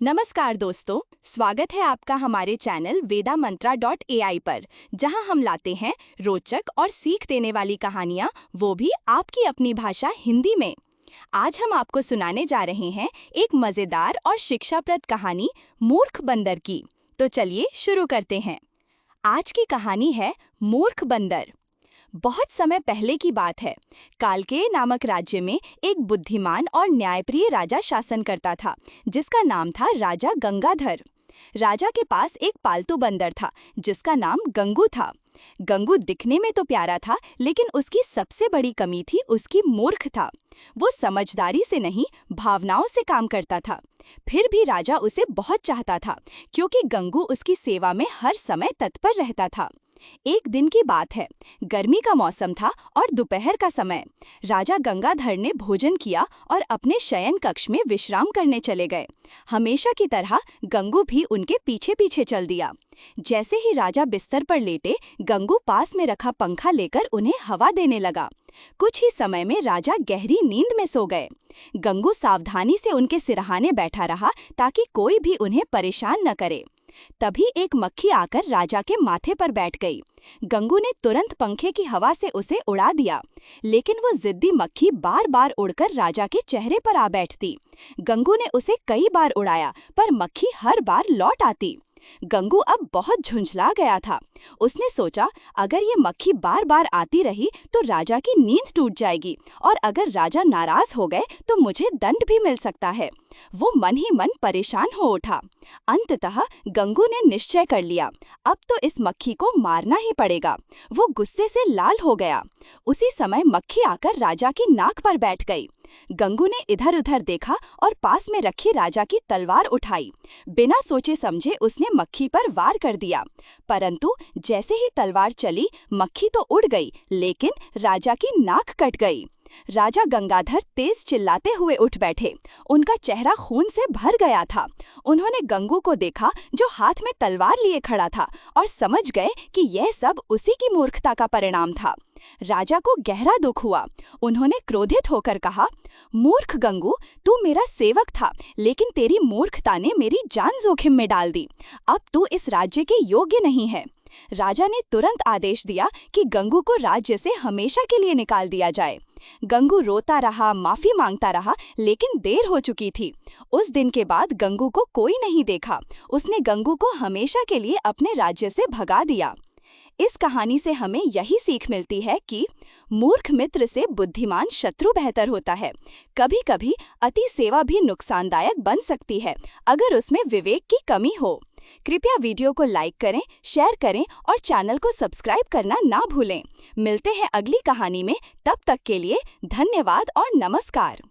नमस्कार दोस्तों, स्वागत है आपका हमारे चैनल वेदामंत्रा.ai पर, जहां हम लाते हैं रोचक और सीख देने वाली कहानियां, वो भी आपकी अपनी भाषा हिंदी में। आज हम आपको सुनाने जा रहे हैं एक मजेदार और शिक्षाप्रद कहानी मूर्ख बंदर की। तो चलिए शुरू करते हैं। आज की कहानी है मूर्ख बंदर। बहुत समय पहले की बात है। कालकेय नामक राज्य में एक बुद्धिमान और न्यायप्रिय राजा शासन करता था, जिसका नाम था राजा गंगाधर। राजा के पास एक पालतू बंदर था, जिसका नाम गंगू था। गंगू दिखने में तो प्यारा था, लेकिन उसकी सबसे बड़ी कमी थी उसकी मूर्खता। वो समझदारी से नहीं, भावनाओं से काम करता था। फिर भी राजा उसे बहुत चाहता था, क्योंकि गंगू उसकी सेवा में हर समय तत्पर रहता था। एक दिन की बात है। गर्मी का मौसम था और दोपहर का समय। राजा गंगाधर ने भोजन किया और अपने शयन कक्ष में विश्राम करने चले गए। हमेशा की तरह गंगू भी उनके पीछे पीछे चल दिया। जैसे ही राजा बिस्तर पर लेटे, गंगू पास में रखा पंखा लेकर उन्हें हवा देने लगा। कुछ ही समय में राजा गहरी नींद में सो गए। गंगू सावधानी से उनके सिरहाने बैठा रहा, ताकि कोई भी उन्हें परेशान न करे। तभी एक मक्खी आकर राजा के माथे पर बैठ गई। गंगू ने तुरंत पंखे की हवा से उसे उड़ा दिया, लेकिन वो जिद्दी मक्खी बार बार उड़कर राजा के चेहरे पर आ बैठती। गंगू ने उसे कई बार उड़ाया, पर मक्खी हर बार लौट आती। गंगू अब बहुत झुंझला गया था। उसने सोचा, अगर ये मक्खी बार बार आती रही तो राजा की नींद टूट जाएगी, और अगर राजा नाराज हो गए तो मुझे दंड भी मिल सकता है। वो मन ही मन परेशान हो उठा। अंततः गंगू ने निश्चय कर लिया, अब तो इस मक्खी को मारना ही पड़ेगा। वो गुस्से से लाल हो गया। उसी समय मक्खी आकर राजा की नाक पर बैठ गई। गंगू ने इधर उधर देखा और पास में रखी राजा की तलवार उठाई। बिना सोचे समझे उसने मक्खी पर वार कर दिया, परंतु जैसे ही तलवार चली, मक्खी तो उड़ गई, लेकिन राजा की नाक कट गई। राजा गंगाधर तेज चिल्लाते हुए उठ बैठे। उनका चेहरा खून से भर गया था। उन्होंने गंगू को देखा, जो हाथ में तलवार लिए खड़ा था, और समझ गए कि यह सब उसी की मूर्खता का परिणाम था। राजा को गहरा दुख हुआ। उन्होंने क्रोधित होकर कहा, मूर्ख गंगू, तू मेरा सेवक था, लेकिन तेरी मूर्खता ने मेरी जान जोखिम में डाल दी। अब तू इस राज्य के योग्य नहीं है। राजा ने तुरंत आदेश दिया कि गंगू को राज्य से हमेशा के लिए निकाल दिया जाए। गंगू रोता रहा, माफी मांगता रहा, लेकिन देर हो चुकी थी। उस दिन के बाद गंगू को कोई नहीं देखा। उसने गंगू को हमेशा के लिए अपने राज्य से भगा दिया। इस कहानी से हमें यही सीख मिलती है कि मूर्ख मित्र से बुद्धिमान शत्रु बेहतर होता है। कभी कभी अति सेवा भी नुकसानदायक बन सकती है, अगर उसमें विवेक की कमी हो। कृपया वीडियो को लाइक करें, शेयर करें और चैनल को सब्सक्राइब करना ना भूलें। मिलते हैं अगली कहानी में। तब तक के लिए धन्यवाद और नमस्कार।